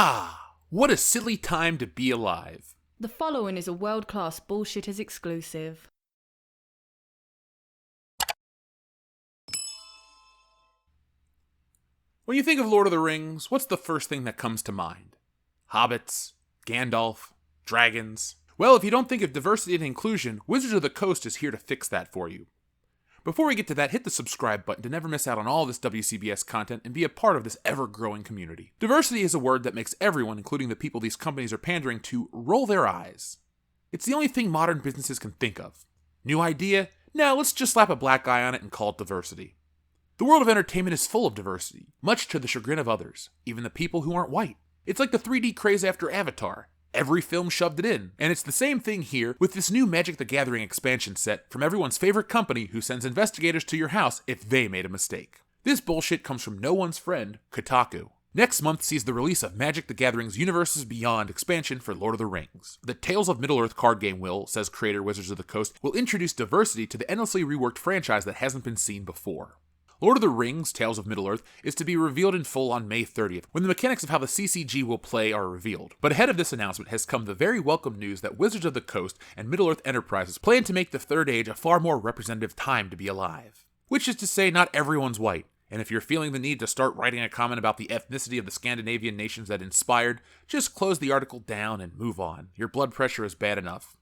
Ah, what a silly time to be alive. The following is a world-class Bullshitters exclusive. When you think of Lord of the Rings, what's the first thing that comes to mind? Hobbits? Gandalf? Dragons? Well, if you don't think of diversity and inclusion, Wizards of the Coast is here to fix that for you. Before we get to that, hit the subscribe button to never miss out on all this WCBS content and be a part of this ever-growing community. Diversity is a word that makes everyone, including the people these companies are pandering to, roll their eyes. It's the only thing modern businesses can think of. New idea? No, let's just slap a black eye on it and call it diversity. The world of entertainment is full of diversity, much to the chagrin of others, even the people who aren't white. It's like the 3D craze after Avatar. Every film shoved it in, and it's the same thing here with this new Magic the Gathering expansion set from everyone's favorite company who sends investigators to your house if they made a mistake. This bullshit comes from no one's friend, Kotaku. Next month sees the release of Magic the Gathering's Universes Beyond expansion for Lord of the Rings. The Tales of Middle-earth card game says creator Wizards of the Coast, will introduce diversity to the endlessly reworked franchise that hasn't been seen before. Lord of the Rings, Tales of Middle-earth, is to be revealed in full on May 30th, when the mechanics of how the CCG will play are revealed. But ahead of this announcement has come the very welcome news that Wizards of the Coast and Middle-earth Enterprises plan to make the Third Age a far more representative time to be alive. Which is to say, not everyone's white, and if you're feeling the need to start writing a comment about the ethnicity of the Scandinavian nations that inspired, just close the article down and move on. Your blood pressure is bad enough.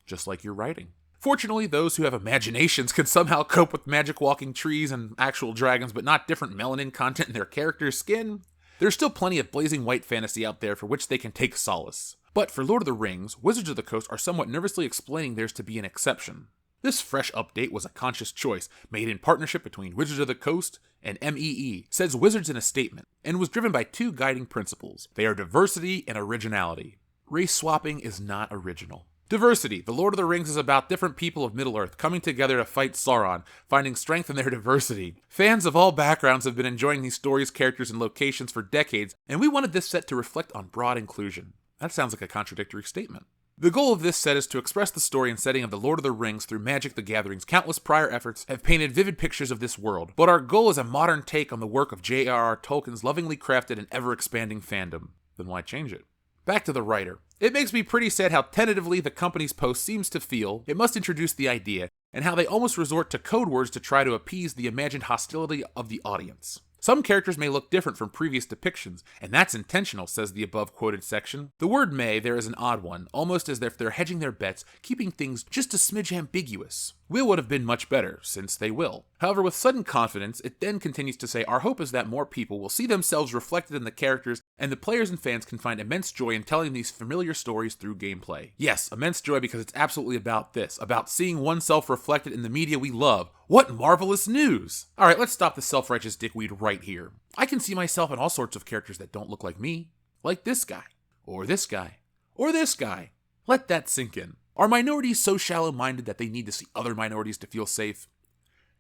Just like your writing. Fortunately, those who have imaginations can somehow cope with magic walking trees and actual dragons, but not different melanin content in their character's skin. There's still plenty of blazing white fantasy out there for which they can take solace. But for Lord of the Rings, Wizards of the Coast are somewhat nervously explaining theirs to be an exception. This fresh update was a conscious choice, made in partnership between Wizards of the Coast and MEE, says Wizards in a statement, and was driven by two guiding principles. They are diversity and originality. Race swapping is not original. Diversity. The Lord of the Rings is about different people of Middle-earth coming together to fight Sauron, finding strength in their diversity. Fans of all backgrounds have been enjoying these stories, characters, and locations for decades, and we wanted this set to reflect on broad inclusion. That sounds like a contradictory statement. The goal of this set is to express the story and setting of the Lord of the Rings through Magic the Gathering's countless prior efforts have painted vivid pictures of this world, but our goal is a modern take on the work of J.R.R. Tolkien's lovingly crafted and ever-expanding fandom. Then why change it? Back to the writer. It makes me pretty sad how tentatively the company's post seems to feel it must introduce the idea, and how they almost resort to code words to try to appease the imagined hostility of the audience. Some characters may look different from previous depictions, and that's intentional, says the above-quoted section. The word may there is an odd one, almost as if they're hedging their bets, keeping things just a smidge ambiguous. Will would have been much better, since they will. However, with sudden confidence, it then continues to say, our hope is that more people will see themselves reflected in the characters, and the players and fans can find immense joy in telling these familiar stories through gameplay. Yes, immense joy because it's absolutely about this, about seeing oneself reflected in the media we love. What marvelous news! Alright, let's stop the self-righteous dickweed right here. I can see myself in all sorts of characters that don't look like me. Like this guy. Or this guy. Or this guy. Let that sink in. Are minorities so shallow-minded that they need to see other minorities to feel safe?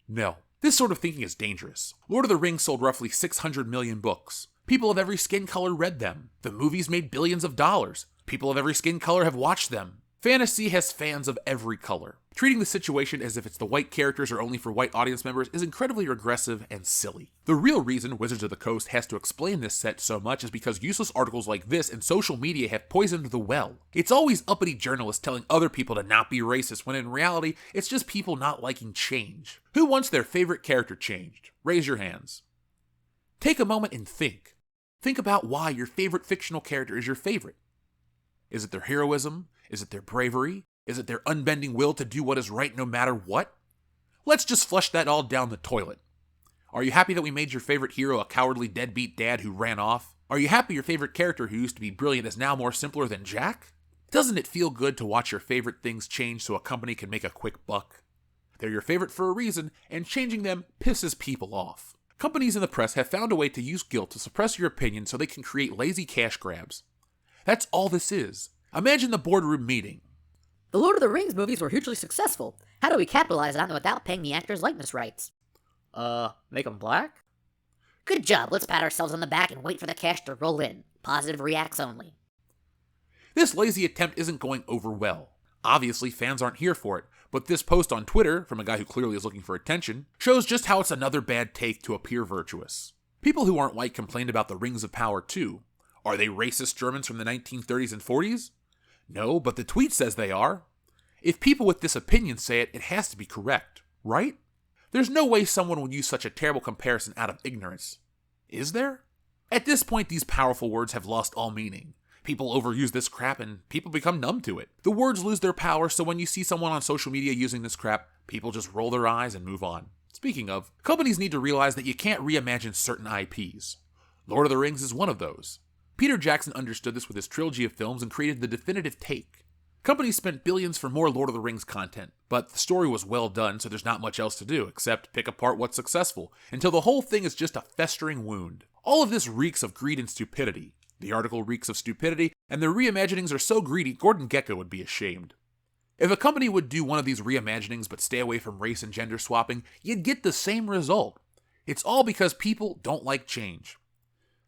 No. This sort of thinking is dangerous. Lord of the Rings sold roughly 600 million books. People of every skin color read them. The movies made billions of dollars. People of every skin color have watched them. Fantasy has fans of every color. Treating the situation as if it's the white characters are only for white audience members is incredibly regressive and silly. The real reason Wizards of the Coast has to explain this set so much is because useless articles like this and social media have poisoned the well. It's always uppity journalists telling other people to not be racist when in reality, it's just people not liking change. Who wants their favorite character changed? Raise your hands. Take a moment and think. Think about why your favorite fictional character is your favorite. Is it their heroism? Is it their bravery? Is it their unbending will to do what is right no matter what? Let's just flush that all down the toilet. Are you happy that we made your favorite hero a cowardly deadbeat dad who ran off? Are you happy your favorite character who used to be brilliant is now more simpler than Jack? Doesn't it feel good to watch your favorite things change so a company can make a quick buck? They're your favorite for a reason, and changing them pisses people off. Companies in the press have found a way to use guilt to suppress your opinion so they can create lazy cash grabs. That's all this is. Imagine the boardroom meeting. The Lord of the Rings movies were hugely successful. How do we capitalize on them without paying the actors likeness rights? Make them black? Good job, let's pat ourselves on the back and wait for the cash to roll in. Positive reacts only. This lazy attempt isn't going over well. Obviously, fans aren't here for it, but this post on Twitter, from a guy who clearly is looking for attention, shows just how it's another bad take to appear virtuous. People who aren't white complained about the Rings of Power too. Are they racist Germans from the 1930s and 40s? No, but the tweet says they are. If people with this opinion say it, it has to be correct, right? There's no way someone would use such a terrible comparison out of ignorance. Is there? At this point, these powerful words have lost all meaning. People overuse this crap and people become numb to it. The words lose their power, so when you see someone on social media using this crap, people just roll their eyes and move on. Speaking of, companies need to realize that you can't reimagine certain IPs. Lord of the Rings is one of those. Peter Jackson understood this with his trilogy of films and created the definitive take. Companies spent billions for more Lord of the Rings content, but the story was well done, so there's not much else to do except pick apart what's successful, until the whole thing is just a festering wound. All of this reeks of greed and stupidity. The article reeks of stupidity, and their reimaginings are so greedy, Gordon Gekko would be ashamed. If a company would do one of these reimaginings but stay away from race and gender swapping, you'd get the same result. It's all because people don't like change.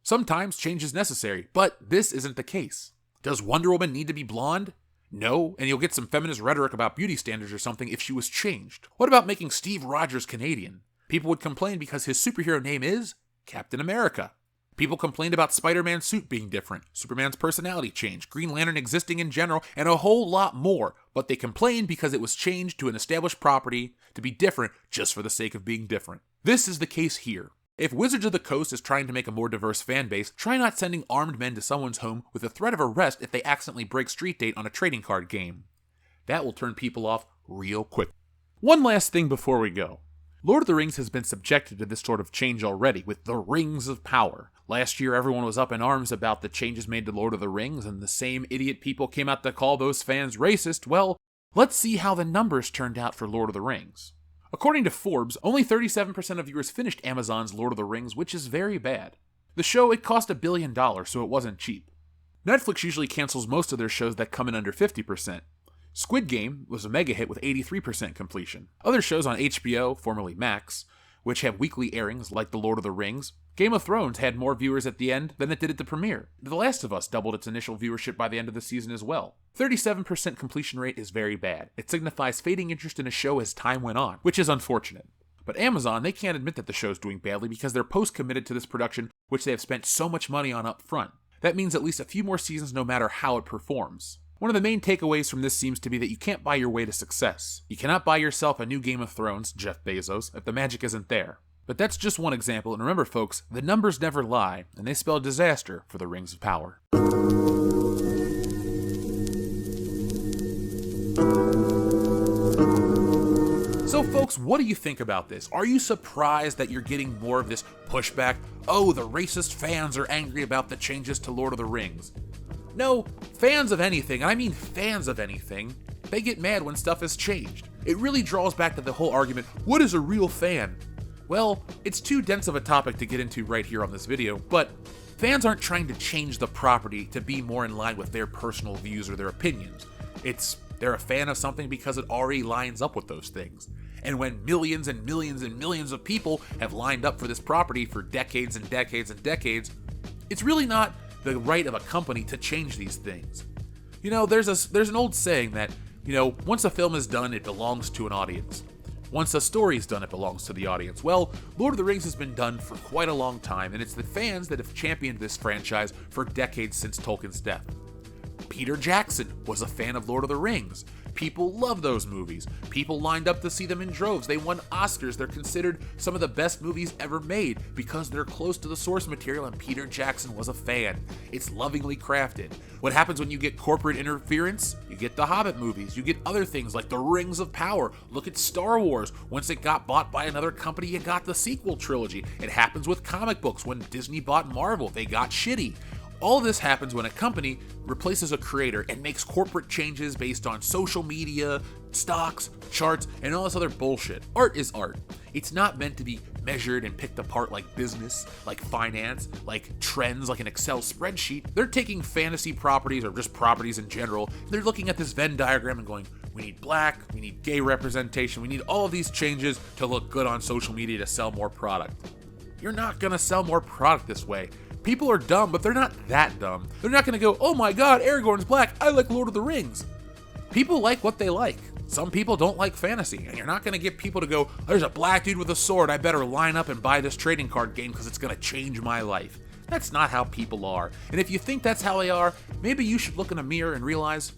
Sometimes change is necessary, but this isn't the case. Does Wonder Woman need to be blonde? No, and you'll get some feminist rhetoric about beauty standards or something if she was changed. What about making Steve Rogers Canadian? People would complain because his superhero name is Captain America. People complained about Spider-Man's suit being different, Superman's personality change, Green Lantern existing in general, and a whole lot more, but they complained because it was changed to an established property to be different just for the sake of being different. This is the case here. If Wizards of the Coast is trying to make a more diverse fan base, try not sending armed men to someone's home with the threat of arrest if they accidentally break street date on a trading card game. That will turn people off real quick. One last thing before we go. Lord of the Rings has been subjected to this sort of change already with the Rings of Power. Last year, everyone was up in arms about the changes made to Lord of the Rings, and the same idiot people came out to call those fans racist. Well, let's see how the numbers turned out for Lord of the Rings. According to Forbes, only 37% of viewers finished Amazon's Lord of the Rings, which is very bad. The show, it cost $1 billion, so it wasn't cheap. Netflix usually cancels most of their shows that come in under 50%. Squid Game was a mega hit with 83% completion. Other shows on HBO, formerly Max, which have weekly airings like The Lord of the Rings, Game of Thrones had more viewers at the end than it did at the premiere. The Last of Us doubled its initial viewership by the end of the season as well. 37% completion rate is very bad. It signifies fading interest in a show as time went on, which is unfortunate. But Amazon, they can't admit that the show's doing badly because they're post-committed to this production, which they have spent so much money on up front. That means at least a few more seasons no matter how it performs. One of the main takeaways from this seems to be that you can't buy your way to success. You cannot buy yourself a new Game of Thrones, Jeff Bezos, if the magic isn't there. But that's just one example, and remember folks, the numbers never lie, and they spell disaster for the Rings of Power. So folks, what do you think about this? Are you surprised that you're getting more of this pushback? Oh, the racist fans are angry about the changes to Lord of the Rings. No, fans of anything, and I mean fans of anything, they get mad when stuff is changed. It really draws back to the whole argument, what is a real fan? Well, it's too dense of a topic to get into right here on this video, but fans aren't trying to change the property to be more in line with their personal views or their opinions. They're a fan of something because it already lines up with those things. And when millions and millions and millions of people have lined up for this property for decades and decades and decades, it's really not the right of a company to change these things. You know, there's an old saying that, once a film is done, it belongs to an audience. Once a story is done, it belongs to the audience. Well, Lord of the Rings has been done for quite a long time, and it's the fans that have championed this franchise for decades since Tolkien's death. Peter Jackson was a fan of Lord of the Rings. People love those movies. People lined up to see them in droves. They won Oscars. They're considered some of the best movies ever made because they're close to the source material, and Peter Jackson was a fan. It's lovingly crafted. What happens when you get corporate interference? You get the Hobbit movies. You get other things like the Rings of Power. Look at Star Wars. Once it got bought by another company, you got the sequel trilogy. It happens with comic books. When Disney bought Marvel, they got shitty. All this happens when a company replaces a creator and makes corporate changes based on social media, stocks, charts, and all this other bullshit. Art is art. It's not meant to be measured and picked apart like business, like finance, like trends, like an Excel spreadsheet. They're taking fantasy properties or just properties in general. They're looking at this Venn diagram and going, we need black, we need gay representation, we need all of these changes to look good on social media to sell more product. You're not gonna sell more product this way. People are dumb, but they're not that dumb. They're not gonna go, oh my god, Aragorn's black, I like Lord of the Rings. People like what they like. Some people don't like fantasy, and you're not gonna get people to go, there's a black dude with a sword, I better line up and buy this trading card game because it's gonna change my life. That's not how people are. And if you think that's how they are, maybe you should look in a mirror and realize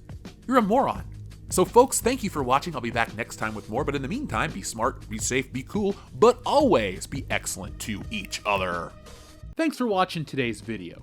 you're a moron. So folks, thank you for watching. I'll be back next time with more, but in the meantime, be smart, be safe, be cool, but always be excellent to each other. Thanks for watching today's video.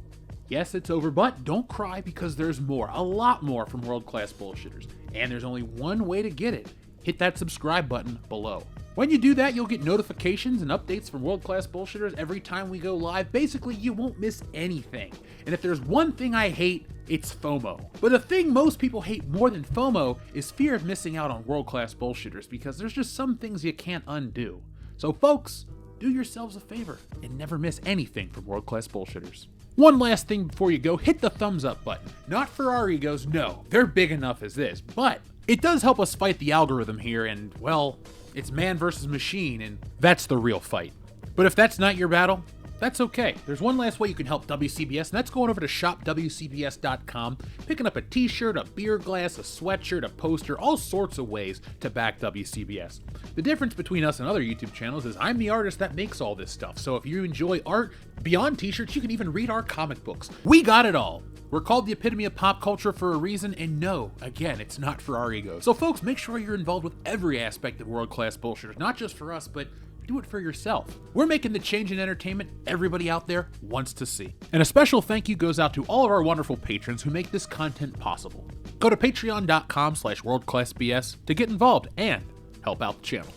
Yes, it's over, but don't cry because there's more, a lot more from World Class Bullshitters. And there's only one way to get it. Hit that subscribe button below. When you do that, you'll get notifications and updates from World Class Bullshitters every time we go live. Basically, you won't miss anything. And if there's one thing I hate, it's FOMO. But the thing most people hate more than FOMO is fear of missing out on World Class Bullshitters, because there's just some things you can't undo. So folks, do yourselves a favor and never miss anything from World Class Bullshitters. One last thing before you go, hit the thumbs up button. Not for our egos, no, they're big enough as this, but it does help us fight the algorithm here, and well, it's man versus machine, and that's the real fight. But if that's not your battle, that's okay. There's one last way you can help WCBS, and that's going over to shopwcbs.com, picking up a t-shirt, a beer glass, a sweatshirt, a poster, all sorts of ways to back WCBS. The difference between us and other YouTube channels is I'm the artist that makes all this stuff, so if you enjoy art beyond t-shirts, you can even read our comic books. We got it all. We're called the epitome of pop culture for a reason, and no, again, it's not for our egos. So folks, make sure you're involved with every aspect of World Class Bullshitters, not just for us, but do it for yourself. We're making the change in entertainment everybody out there wants to see. And a special thank you goes out to all of our wonderful patrons who make this content possible. Go to patreon.com/worldclassbs to get involved and help out the channel.